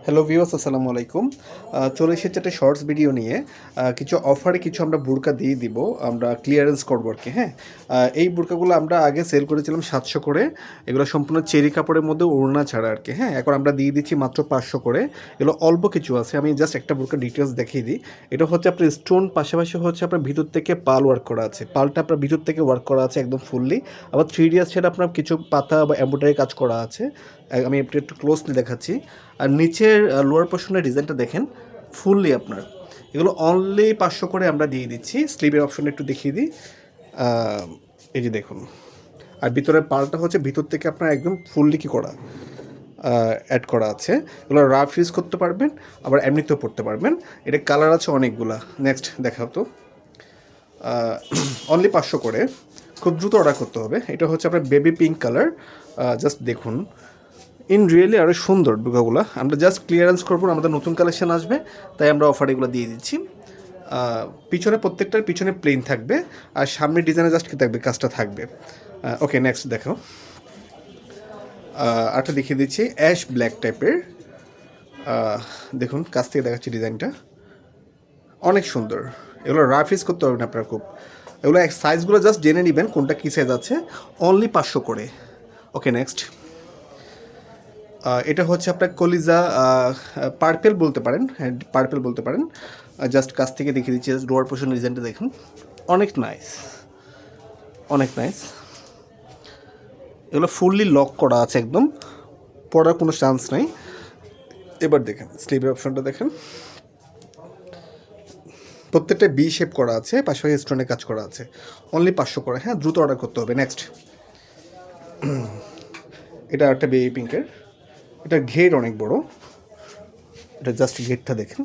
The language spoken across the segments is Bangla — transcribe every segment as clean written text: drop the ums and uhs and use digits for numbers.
হ্যালো ভিউয়ার্স, আসসালামু আলাইকুম। চলে এসেছে একটা শর্টস ভিডিও নিয়ে। কিছু অফারে কিছু আমরা বোরকা দিয়ে দিব, আমরা ক্লিয়ারেন্স করবো আর কি। হ্যাঁ, এই বোরকাগুলো আমরা আগে সেল করেছিলাম 700 করে। এগুলো সম্পূর্ণ চেরি কাপড়ের মধ্যে ওড়না ছাড়া আর কি। হ্যাঁ, এখন আমরা দিয়ে দিচ্ছি মাত্র 500 করে। এগুলো অল্প কিছু আছে, আমি জাস্ট একটা বোরকার ডিটেলস দেখিয়ে দিই। এটা হচ্ছে আপনার স্টোন, পাশাপাশি হচ্ছে আপনার ভিতর থেকে পাল ওয়ার্ক করা আছে, পালটা আপনার ভিতর থেকে ওয়ার্ক করা আছে একদম ফুললি। আবার 3D সেটা আপনার কিছু পাতা বা এমব্রয়ডারি কাজ করা আছে। আমি একটু ক্লোজলি দেখাচ্ছি। আর নিচের লোয়ার পোর্শনের ডিজাইনটা দেখেন, ফুললি আপনার। এগুলো অনলি 500 করে আমরা দিয়ে দিচ্ছি। স্লিভের অপশনটা একটু দেখিয়ে দিই। এই যে দেখুন। আর ভিতরের পালটা হচ্ছে ভিতর থেকে আপনার একদম ফুললি কি করা, অ্যাড করা আছে। এগুলো রাফ ইউজ করতে পারবেন, আবার এমনিতেও পড়তে পারবেন। এটা কালার আছে অনেকগুলা। নেক্সট দেখাও তো। অনলি 500 করে, খুব দ্রুত অর্ডার করতে হবে। এটা হচ্ছে আপনার বেবি পিঙ্ক কালার। জাস্ট দেখুন, ইন রিয়েলি আরও সুন্দর বোরকাগুলো। আমরা জাস্ট ক্লিয়ারেন্স করবো, আমাদের নতুন কালেকশন আসবে, তাই আমরা অফার এগুলো দিয়ে দিচ্ছি। পিছনে প্রত্যেকটার পিছনে প্লেন থাকবে, আর সামনের ডিজাইনে জাস্ট কি থাকবে, কাজটা থাকবে। ওকে, নেক্সট দেখো। আরেকটা দেখিয়ে দিচ্ছি অ্যাশ ব্ল্যাক টাইপের। দেখুন, কাছ থেকে দেখাচ্ছি ডিজাইনটা, অনেক সুন্দর। এগুলো রাফ ইউজ করতে পারবেন আপনারা খুব। এগুলো সাইজগুলো জাস্ট জেনে নেবেন কোনটা কী সাইজ আছে। অনলি 500 করে। ওকে, নেক্সট। এটা হচ্ছে আপনার কলিজা পার্পেল বলতে পারেন। হ্যাঁ, পার্পেল বলতে পারেন। জাস্ট কাছ থেকে দেখিয়ে দিচ্ছি। ডোয়ার পোর্শন ডিজাইনটা দেখুন, অনেক নাইস, অনেক নাইস। এগুলো ফুললি লক করা আছে একদম, পড়ার কোনো চান্স নাই। এবার দেখেন স্লিভের অপশনটা দেখেন, প্রত্যেকটা বি শেপ করা আছে, পাশাপাশি স্টোনের কাজ করা আছে। অনলি 500 করে। হ্যাঁ, দ্রুত অর্ডার করতে হবে। নেক্সট, এটা একটা বেবি পিঙ্কের। এটা ঘের অনেক বড়। এটা জাস্ট ঘেরটা দেখেন।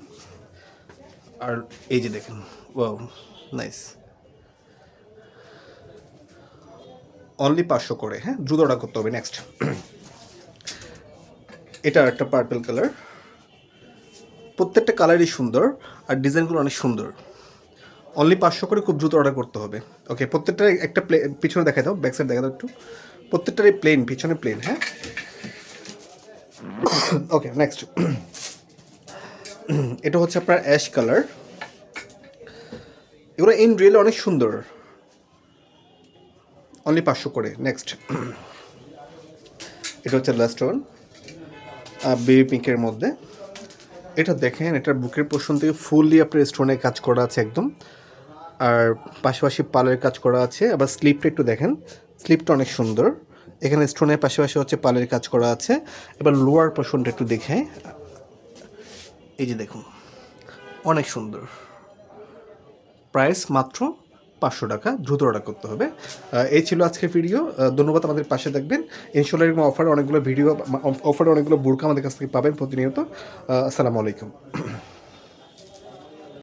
আর এই যে দেখেন, ওয়াও, নাইস। অনলি 500 করে। হ্যাঁ, দ্রুত অর্ডার করতে হবে। নেক্সট, এটা একটা পার্পল কালার। প্রত্যেকটা কালারই সুন্দর, আর ডিজাইনগুলো অনেক সুন্দর। অনলি 500 করে, খুব দ্রুত অর্ডার করতে হবে। ওকে, প্রত্যেকটা একটা পিছনে দেখা দাও, ব্যাক সাইড দেখা দাও একটু। প্রত্যেকটারই প্লেন, পিছনে প্লেন। হ্যাঁ, ওকে, নেক্সট। এটা হচ্ছে আপনার অ্যাশ কালার। এগুলো ইন রিয়েল অনেক সুন্দর। অনলি 500 করে। নেক্সট, এটা হচ্ছে লাস্ট ওয়ান, বেবি পিঙ্কের মধ্যে। এটা দেখেন, এটার বুকের পোর্শন থেকে ফুললি আপনার স্টোনের কাজ করা আছে একদম, আর পাশাপাশি পালের কাজ করা আছে। আবার স্লিপটা একটু দেখেন, স্লিপটা অনেক সুন্দর। এখানে স্টোনের পাশাপাশি হচ্ছে পালের কাজ করা আছে। এবার লোয়ার পোর্শনটা একটু দেখে, এই যে দেখুন, অনেক সুন্দর। প্রাইস মাত্র 500 টাকা। দ্রুত অর্ডার করতে হবে। এই ছিল আজকের ভিডিও। ধন্যবাদ, আমাদের পাশে থাকবেন। ইনশাল্লাহ এরকম অফারে অনেকগুলো ভিডিও, অফারে অনেকগুলো বোরকা আমাদের কাছ থেকে পাবেন প্রতিনিয়ত। আসসালামু আলাইকুম।